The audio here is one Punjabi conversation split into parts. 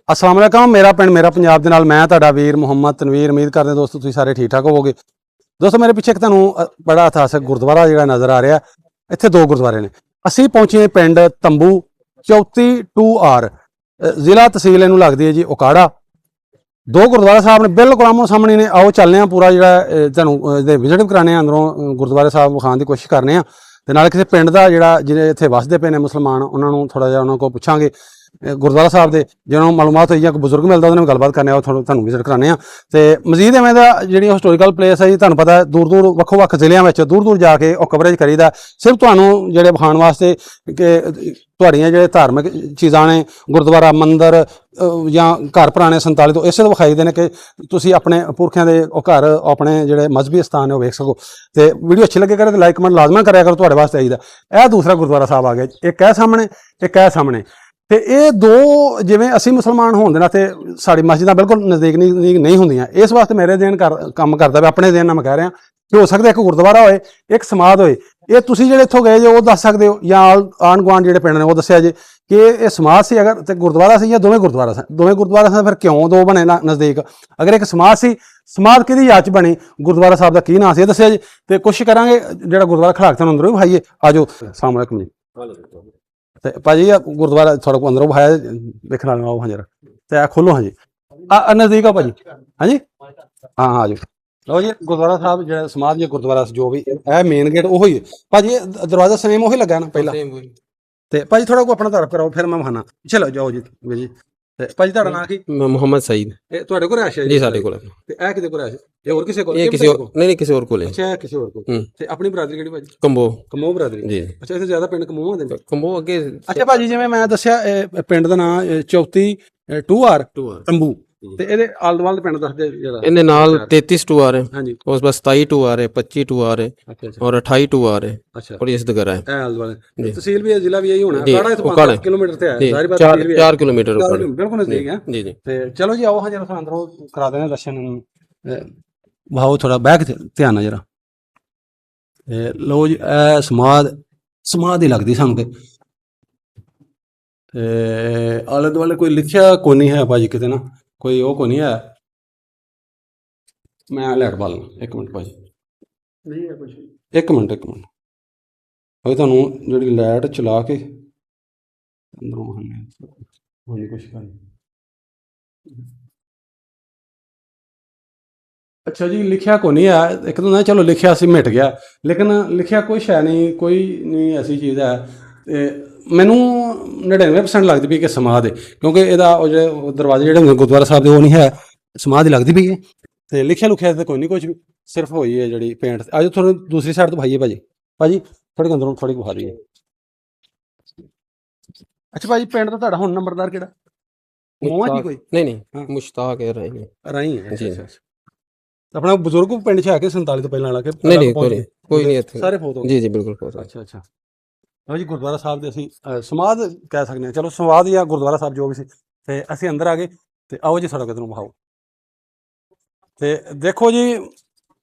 अस्सलाम वालेकुम। मेरा पिंड मेरा पंजाब दे नाल मैं तुहाडा वीर मुहम्मद तनवीर। उम्मीद करते दोस्तों तुसीं सारे ठीक ठाक होवोगे। दोस्तों मेरे पिछे एक तुहानूं बड़ा इतिहासक गुरुद्वारा जिहड़ा नज़र आ रहा, इत्थे दो गुरुद्वारे ने। असीं पहुंचे पिंड तंबू 34 2R, जिला तहसील इहनूं लगदी है जी उकाड़ा। दो गुरुद्वारा साहब ने बिल्कुल आमो सामने ने। आओ चलने पूरा जिहड़ा तुहानूं विजिट भी कराने अंदरों गुरुद्वारे साहब विखाण दी कोशिश करने आ ते नाल किसी पिंड दा जिहड़ा जिहड़े इत्थे वसदे पे ने मुसलमान उन्हां नूं थोड़ा जिहा उन्हां कोल पुछांगे गुरुद्वारा साहब के जिन्होंने मालूमात हुई कोई बुजुर्ग मिलता उन्होंने गलबात करने थोड़ा विजिट कराने तो मजीद इवें जी हिस्टोरिकल प्लेस है जी तुहानूं पता है दूर दूर वक्खो वक्ख जिलियां में दूर दूर जाके कवरेज करीदा सिर्फ तुहानूं जिहड़े विखाण वास्ते कि तुहाड़ियां जिहड़े धार्मिक चीज़ां ने गुरुद्वारा मंदिर या घर पुराने 47 तो इसे विखाई दे ने कि तुसीं अपने पुरखियां दे घर अपने जिहड़े मजहबी स्थान है वो वेख सको। तो वीडियो अच्छी लगे करे तो लाइक कमेंट लाजमन कराया करो, तुहाडे वास्ते आईदा। यह दूसरा गुरुद्वारा साहब आ गया, एक है सामने एक है सामने। तो ये दो जिवें असीं मुसलमान होण दे नाते साडी मस्जिदां बिल्कुल नज़दीक नहीं होंदियां, इस वास्ते मेरे देन काम करदा वा अपने देन नाल मैं कह रहा कि हो सकदा एक गुरुद्वारा होए एक समाध होए। ये तुसीं जिहड़े इत्थों गए जे वो दस सकदे हो या आंढ गुआंढ जिहड़े पिंड ने वो दस्सिया जे कि ये समाध सी अगर ते गुरुद्वारा सी या दोवें गुरुद्वारा सी। दोवें गुरुद्वारा सी फिर क्यों दो बने नज़दीक? अगर एक समाध सी, समाध किहदी याद च बनी, गुरुद्वारा साहब दा की नाम सी दस्सिया जी। ते कोशिश करांगे जिहड़ा गुरुद्वारा खड़ाक तुहानूं अंदरों विखाईए। आजो अस्सलाम वालेकुम जी। तो भाजी गुरुद्वारा थोड़ा को अंदरों बहाया देखने वाले आओ हाँ जरा तो खोलो हाँ जी नज़दीक आओ भाजी हाँ जी हाँ हाँ जी लो जी गुरुद्वारा साहब जो समाज जी गुरुद्वारा जो भी है मेन गेट वो ही है भाजी दरवाजा सेम वही लगा ना पहला तो भाजी थोड़ा को अपना तारफ कराओ फिर मैं वहाना चलो जाओ जी जी भाजी ਤੁਹਾਡਾ ਨਾਂ ਕੀ? मोहम्मद सईद। ਇਹ ਤੁਹਾਡੇ ਕੋਲ ਰਹਿਸ਼ ਹੈ जी साढ़े को ਤੇ ਇਹ ਕਿਹਦੇ ਕੋਲ ਰਹਿਸ਼ ਇਹ ਹੋਰ ਕਿਸੇ ਕੋਲ? ये किसी और नहीं किसी और को ले ਅੱਛਾ ਕਿਸੇ ਹੋਰ ਕੋਲ ਤੇ ਆਪਣੀ ਬਰਾਦਰੀ ਕਿਹੜੀ ਭਾਜੀ? कंबो ਕਮੋਹ ਬਰਾਦਰੀ जी ਅੱਛਾ ਇੱਥੇ ਜ਼ਿਆਦਾ ਪਿੰਡ ਕਮੋਹਾਂ ਦੇ ਨੇ? कंबो अगे ਅੱਛਾ ਭਾਜੀ ਜਿਵੇਂ ਮੈਂ ਦੱਸਿਆ ਪਿੰਡ ਦਾ ਨਾਂ 34 2R ਤੰਬੂ ਤੇ ਇਹਦੇ ਆਲੇ ਦੁਆਲੇ ਪਿੰਡ ਦੱਸਦੇ ਜਰਾ। इन्हें नाल 33 टू आ रहे हैं, ਹਾਂਜੀ उस बस 27 टू आ रहे, 25 टू आ रहे ਅੱਛਾ ਅੱਛਾ और 28 टू आ रहे ਅੱਛਾ और इस दगरा है ਇਹ ਆਲੇ ਦੁਆਲੇ ਜੀ। ਤਹਿਸੀਲ ਵੀ ਹੈ ਜ਼ਿਲ੍ਹਾ ਵੀ ਇਹੀ ਹੋਣਾ ਜੀ, ਕਾੜਾ ਇੱਥੋਂ ਉਕਾੜਾ 5 ਕਿਲੋਮੀਟਰ ਤੇ ਹੈ जी। ਜ਼ਾਹਿਰ ਬਾਤ चार ਤਹਿਸੀਲ ਵੀ ਹੈ 4 किलोमीटर ऊपर है। ਬਿਲਕੁਲ ਨਜ਼ਦੀਕ ਹੈ। जी जी ਤੇ ਚਲੋ ਜੀ ਆਓ ਹਾਂ ਜਰਾ ਤੁਹਾਨੂੰ ਅੰਦਰੋਂ ਕਰਾ ਦੇਣਾ ਦਰਸ਼ਨ ਵਾਓ ਥੋੜਾ ਬੈਕ ਧਿਆਨ ਨਾਲ ਜਰਾ ਲਓ ਜੀ ਇਹ ਸਮਾਧ ਹੀ ਲੱਗਦੀ ਸਾਨੂੰ ਤੇ ਆਲੇ ਦੁਆਲੇ ਕੋਈ ਲਿਖਿਆ ਕੋਈ ਨਹੀਂ ਹੈ ਭਾਜੀ ਕਿਤੇ ਨਾ ਕੋਈ ਉਹ ਕੋਈ ਨਹੀਂ ਹੈ। ਮੈਂ ਲੈਟ ਪਾ ਲਵਾਂ ਇੱਕ ਮਿੰਟ ਭਾਜੀ ਨਹੀਂ ਹੈ ਕੁਝ ਇੱਕ ਮਿੰਟ ਭਾਈ ਤੁਹਾਨੂੰ ਜਿਹੜੀ ਲਾਈਟ ਚਲਾ ਕੇ ਅੰਦਰੋਂ ਹਾਂਜੀ ਕੁਛ ਕਰ ਅੱਛਾ ਜੀ ਲਿਖਿਆ ਕੋਈ ਨਹੀਂ ਹੈ ਇੱਕ ਤਾਂ ਨਾ ਚਲੋ ਲਿਖਿਆ ਸੀ ਮਿਟ ਗਿਆ ਲੇਕਿਨ ਲਿਖਿਆ ਕੋਈ ਸ਼ੈ ਨਹੀਂ ਕੋਈ ਨਹੀਂ ਐਸੀ ਚੀਜ਼ ਹੈ ਤੇ ਮੈਨੂੰ 99% ਲੱਗਦੀ ਪਈ ਕਿ ਸਮਾਧ ਹੈ ਕਿਉਂਕਿ ਇਹਦਾ ਉਹ ਜਿਹੜੇ ਦਰਵਾਜ਼ੇ ਜਿਹੜੇ ਹੁੰਦੇ ਗੁਰਦੁਆਰਾ ਸਾਹਿਬ ਦੇ ਉਹ ਨਹੀਂ ਹੈ ਸਮਾਧ ਹੀ ਲੱਗਦੀ ਪਈ ਹੈ ਤੇ ਲਿਖਿਆ ਲੁਖਿਆ ਤੇ ਕੋਈ ਨਹੀਂ ਕੁਝ ਵੀ ਸਿਰਫ ਹੋਈ ਹੈ ਜਿਹੜੀ ਪੇਂਟ ਅੱਜ ਤੁਹਾਨੂੰ ਦੂਸਰੀ ਸਾਈਡ ਤੋਂ ਭਾਈਏ ਭਾਜੀ ਥੋੜੀ ਅੰਦਰੋਂ ਥੋੜੀ ਵਿਖਾ ਦਈਏ। ਅੱਛਾ ਭਾਜੀ ਪਿੰਡ ਦਾ ਤੁਹਾਡਾ ਹੁਣ ਨੰਬਰਦਾਰ ਕਿਹੜਾ ਮੋਹਾ ਜੀ ਕੋਈ? नहीं नहीं मुश्ताक है रही ਰਾਈ ਹੈ जी। ਆਪਣਾ ਬਜ਼ੁਰਗ ਪਿੰਡ 'ਚ ਹੈ ਕਿ 47 ਤੋਂ ਪਹਿਲਾਂ ਵਾਲਾ ਕਿ नहीं नहीं कोई नहीं इत्थे ਸਾਰੇ ਫੋਟੋ जी जी बिल्कुल पहुंच ਅੱਛਾ ਅੱਛਾ ਲਓ ਜੀ ਗੁਰਦੁਆਰਾ ਸਾਹਿਬ ਦੇ ਅਸੀਂ ਸਮਾਧ ਕਹਿ ਸਕਦੇ ਹਾਂ ਚਲੋ ਸਮਾਧ ਜਾਂ ਗੁਰਦੁਆਰਾ ਸਾਹਿਬ ਜੋ ਵੀ ਸੀ ਤੇ ਅਸੀਂ ਅੰਦਰ ਆ ਗਏ ਤੇ ਆਓ ਜੀ ਸਾਡਾ ਕਿਤੇ ਨੂੰ ਵਿਖਾਓ ਤੇ ਦੇਖੋ ਜੀ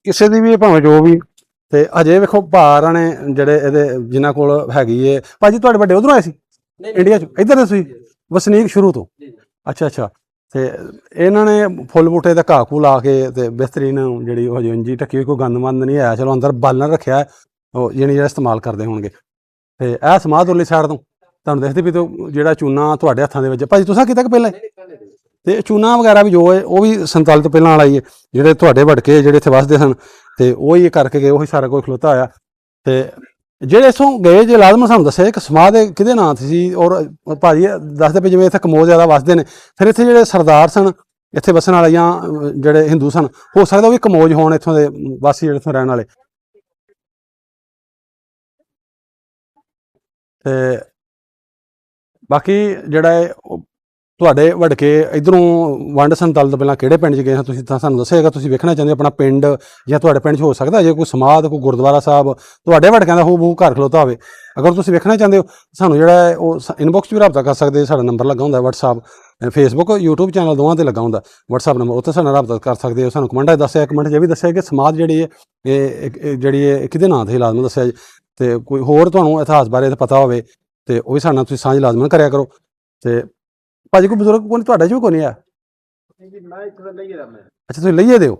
ਕਿਸੇ ਦੀ ਵੀ ਭਾਵੇਂ ਜੋ ਵੀ ਤੇ ਹਜੇ ਵੇਖੋ ਭਾਰਾਂ ਨੇ ਜਿਹੜੇ ਇਹਦੇ ਜਿਨ੍ਹਾਂ ਕੋਲ ਹੈਗੀ ਏ ਭਾਜੀ ਤੁਹਾਡੇ ਵੱਡੇ ਉਧਰੋਂ ਆਏ ਸੀ ਇੰਡੀਆ 'ਚ ਇੱਧਰ ਦੇ ਤੁਸੀਂ ਵਸਨੀਕ ਸ਼ੁਰੂ ਤੋਂ? ਅੱਛਾ ਅੱਛਾ ਤੇ ਇਹਨਾਂ ਨੇ ਫੁੱਲ ਬੂਟੇ ਦਾ ਘਾਹ ਘੂ ਲਾ ਕੇ ਤੇ ਬਿਹਤਰੀਨ ਜਿਹੜੀ ਉਹ ਇੰਜੀ ਢੱਕੀ ਹੋਈ ਕੋਈ ਗੰਦਮੰਦ ਨਹੀਂ ਆਇਆ ਚਲੋ ਅੰਦਰ ਬਾਲਣ ਰੱਖਿਆ ਉਹ ਜਿਹੜਾ ਇਸਤੇਮਾਲ ਕਰਦੇ ਹੋਣਗੇ ਤੇ ਇਹ ਸਮਾਧ ਉਰਲੀ ਸਾਈਡ ਤੋਂ ਤੁਹਾਨੂੰ ਦੇਖਦੇ ਵੀ ਤੋਂ ਜਿਹੜਾ ਚੂਨਾ ਤੁਹਾਡੇ ਹੱਥਾਂ ਦੇ ਵਿੱਚ ਭਾਜੀ ਤੁਸੀਂ ਕੀਤਾ ਕਿ ਪਹਿਲਾਂ ਤੇ ਚੂਨਾ ਵਗੈਰਾ ਵੀ ਜੋ ਹੈ ਉਹ ਵੀ 47 ਤੋਂ ਪਹਿਲਾਂ ਵਾਲਾ ਹੀ ਹੈ ਜਿਹੜੇ ਤੁਹਾਡੇ ਵੜਕੇ ਜਿਹੜੇ ਇੱਥੇ ਵਸਦੇ ਸਨ ਤੇ ਉਹੀ ਕਰਕੇ ਗਏ ਉਹੀ ਸਾਰਾ ਕੁਝ ਖਲੋਤਾ ਹੋਇਆ ਤੇ ਜਿਹੜੇ ਇੱਥੋਂ ਗਏ ਜੇ ਲਾਜ਼ਮਨ ਸਾਨੂੰ ਦੱਸਿਆ ਕਿ ਸਮਾਧ ਕਿਹਦੇ ਨਾਂ ਤੇ ਸੀ ਔਰ ਭਾਜੀ ਦੱਸਦੇ ਪਏ ਜਿਵੇਂ ਇੱਥੇ ਕਮੋਹ ਜ਼ਿਆਦਾ ਵਸਦੇ ਨੇ ਫਿਰ ਇੱਥੇ ਜਿਹੜੇ ਸਰਦਾਰ ਸਨ ਇੱਥੇ ਵਸਣ ਵਾਲੇ ਜਾਂ ਜਿਹੜੇ ਹਿੰਦੂ ਸਨ ਹੋ ਸਕਦਾ ਉਹ ਵੀ ਕਮੋਜ ਹੋਣ ਇੱਥੋਂ ਦੇ ਵਾਸੀ ਜਿਹੜੇ ਇੱਥੋਂ ਰਹਿਣ ਵਾਲੇ ਤੇ ਬਾਕੀ ਜਿਹੜਾ ਹੈ ਤੁਹਾਡੇ ਵੜਕੇ ਇੱਧਰੋਂ ਵੰਡ 47 ਤੋਂ ਪਹਿਲਾਂ ਕਿਹੜੇ ਪਿੰਡ 'ਚ ਗਏ ਤੁਸੀਂ ਤਾਂ ਸਾਨੂੰ ਦੱਸਿਆਗਾ ਤੁਸੀਂ ਵੇਖਣਾ ਚਾਹੁੰਦੇ ਆਪਣਾ ਪਿੰਡ ਜਾਂ ਤੁਹਾਡੇ ਪਿੰਡ 'ਚ ਹੋ ਸਕਦਾ ਜੇ ਕੋਈ ਸਮਾਧ ਕੋਈ ਗੁਰਦੁਆਰਾ ਸਾਹਿਬ ਤੁਹਾਡੇ ਵੜਕਿਆਂ ਦਾ ਹੂ ਘਰ ਖਲੋਤਾ ਹੋਵੇ ਅਗਰ ਤੁਸੀਂ ਵੇਖਣਾ ਚਾਹੁੰਦੇ ਹੋ ਸਾਨੂੰ ਜਿਹੜਾ ਹੈ ਉਹ ਇਨਬੌਕਸ 'ਚ ਵੀ ਰਾਬਤਾ ਕਰ ਸਕਦੇ ਸਾਡਾ ਨੰਬਰ ਲੱਗਾ ਹੁੰਦਾ ਵਟਸਐਪ ਫੇਸਬੁੱਕ YouTube ਚੈਨਲ ਦੋਵਾਂ 'ਤੇ ਲੱਗਾ ਹੁੰਦਾ ਵਟਸਐਪ ਨੰਬਰ ਉੱਥੇ ਸਾਡੇ ਨਾਲ ਰਾਬਤਾ ਕਰ ਸਕਦੇ ਹੋ ਸਾਨੂੰ ਕਮੈਂਟਾਂ 'ਚ ਦੱਸਿਆ ਕਮੈਂਟ 'ਚ ਇਹ ਵੀ ਦੱਸਿਆ ਕਿ ਸਮਾਧ ਜਿਹੜੀ ਹੈ ਇਹ ਜਿਹੜੀ ਹੈ ਕਿਹਦੇ ਨਾਂ 'ਤੇ ਲਾਜ਼ਮਨ ਦੱਸਿਆ ਜੀ ਤੇ ਕੋਈ ਹੋਰ ਤੁਹਾਨੂੰ ਇਤਿਹਾਸ ਬਾਰੇ ਪਤਾ ਹੋਵੇ ਤੇ ਉਹ ਵੀ ਸਾਡੇ ਨਾਲ ਤੁਸੀਂ ਸਾਂਝ ਲਾਜ਼ਮਨ ਕਰਿਆ ਕਰੋ ਤੇ ਭਾਜੀ ਕੋਈ ਬਜ਼ੁਰਗ ਕੋਈ ਤੁਹਾਡੇ 'ਚ ਵੀ ਕੋਈ ਨਹੀਂ ਆ? ਮੈਂ ਇੱਥੇ ਲਈਏ ਦਾ ਮੈਂ ਅੱਛਾ ਤੁਸੀਂ ਲਈਏ ਦਿਓ।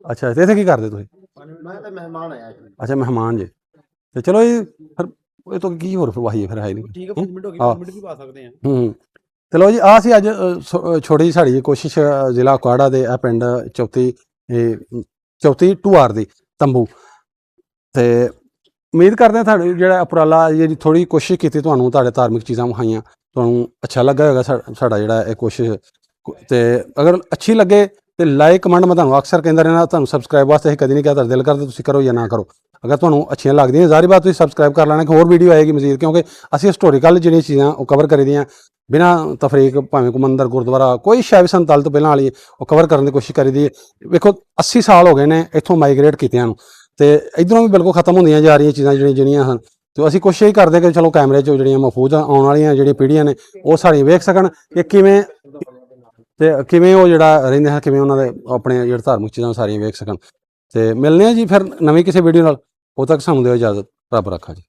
ਅੱਛਾ ਤੇ ਇੱਥੇ ਕੀ ਕਰਦੇ ਤੁਸੀਂ? ਮੈਂ ਤਾਂ ਮਹਿਮਾਨ ਆਇਆ ਜੀ। ਅੱਛਾ ਮਹਿਮਾਨ ਜੀ। ਤੇ ਚਲੋ ਇਹ ਫਿਰ ਇਹ ਤੋਂ ਕੀ ਹੋਰ ਵਾਹੀ ਫਿਰ ਹੈ ਨਹੀਂ। ਠੀਕ ਹੈ 5 ਮਿੰਟ ਹੋ ਗਏ 5 ਮਿੰਟ ਵੀ ਪਾ ਸਕਦੇ ਆ। ਚਲੋ ਜੀ ਆ ਸੀ ਅੱਜ ਛੋਟੀ ਜਿਹੀ ਸਾਡੀ ਕੋਸ਼ਿਸ਼ ਜ਼ਿਲ੍ਹਾ ਕੁਆੜਾ ਦੇ ਆ ਪਿੰਡ ਚੌਥੀ ਟੂਆਰ ਦੀ ਤੰਬੂ ਤੇ ਉਮੀਦ ਕਰਦੇ ਹਾਂ ਤੁਹਾਡੀ ਜਿਹੜਾ ਉਪਰਾਲਾ ਜਿਹੜੀ ਥੋੜੀ ਕੋਸ਼ਿਸ਼ ਕੀਤੀ ਤੁਹਾਨੂੰ ਤੁਹਾਡੇ ਧਾਰਮਿਕ ਚੀਜ਼ਾਂ ਵਿਖਾਈਆਂ ਤੁਹਾਨੂੰ ਅੱਛਾ ਲੱਗਾ ਹੋਵੇਗਾ ਸਾਡਾ ਜਿਹੜਾ ਇਹ ਕੋਸ਼ਿਸ਼ ਤੇ ਅਗਰ ਅੱਛੀ ਲੱਗੇ ਤੇ ਲਾਈਕ ਕਮੈਂਟ ਮੈਂ ਤੁਹਾਨੂੰ ਅਕਸਰ ਕਹਿੰਦਾ ਰਹਿਣਾ ਤੁਹਾਨੂੰ ਸਬਸਕ੍ਰਾਈਬ ਵਾਸਤੇ ਅਸੀਂ ਕਦੀ ਨਹੀਂ ਕਿਹਾ ਤੁਹਾਡਾ ਦਿਲ ਕਰਦਾ ਤੁਸੀਂ ਕਰੋ ਜਾਂ ਨਾ ਕਰੋ ਅਗਰ ਤੁਹਾਨੂੰ ਅੱਛੀਆਂ ਲੱਗਦੀਆਂ ਜ਼ਾਹਿਰ ਬਾਤ ਤੁਸੀਂ ਸਬਸਕ੍ਰਾਈਬ ਕਰ ਲੈਣਾ ਕਿ ਹੋਰ ਵੀਡੀਓ ਆਏਗੀ ਮਜ਼ੀਦ ਕਿਉਂਕਿ ਅਸੀਂ ਹਿਸਟੋਰੀਕਲ ਜਿਹੜੀਆਂ ਚੀਜ਼ਾਂ ਉਹ ਕਵਰ ਕਰੀਦੀਆਂ ਬਿਨਾਂ ਤਫਰੀਕ ਭਾਵੇਂ ਕੋਈ ਮੰਦਰ ਗੁਰਦੁਆਰਾ ਕੋਈ ਸ਼ੈ ਵੀ 47 ਤੋਂ ਪਹਿਲਾਂ ਵਾਲੀ ਉਹ ਕਵਰ ਕਰਨ ਦੀ ਕੋਸ਼ਿਸ਼ ਕਰੀਦੀ ਹੈ। ਵੇਖੋ 80 ਸਾਲ ਹੋ ਗਏ ਨੇ ਇੱਥੋਂ ਮਾਈਗ੍ਰੇਟ ਕੀਤਿਆਂ ਨੂੰ ਤੇ ਇੱਧਰੋਂ ਵੀ ਬਿਲਕੁਲ ਖਤਮ ਹੁੰਦੀਆਂ ਜਾ ਰਹੀਆਂ ਚੀਜ਼ਾਂ ਜਿਹੜੀਆਂ ਹਨ ਤੇ ਅਸੀਂ ਕੋਸ਼ਿਸ਼ ਹੀ ਕਰਦੇ ਕਿ ਚਲੋ ਕੈਮਰੇ 'ਚ ਜਿਹੜੀਆਂ ਮਹਿਫੂਜ਼ ਆਉਣ ਵਾਲੀਆਂ ਜਿਹੜੀਆਂ ਪੀੜ੍ਹੀਆਂ ਨੇ ਉਹ ਸਾਰੀਆਂ ਵੇਖ ਸਕਣ ਕਿ ਕਿਵੇਂ ਉਹ ਜਿਹੜਾ ਰਹਿੰਦੇ ਹਨ ਕਿਵੇਂ ਉਹਨਾਂ ਦੇ ਆਪਣੇ ਜਿਹੜੇ ਧਾਰਮਿਕ ਚੀਜ਼ਾਂ ਸਾਰੀਆਂ ਵੇਖ ਸਕਣ ਤੇ ਮਿਲਨੇ ਆ ਜੀ ਫਿਰ ਨਵੀਂ ਕਿਸੇ ਵੀਡੀਓ ਨਾਲ ਉਦੋਂ ਤੱਕ ਸਾਨੂੰ ਦਿਓ ਇਜਾਜ਼ਤ ਰੱਬ ਰੱਖਾ ਜੀ।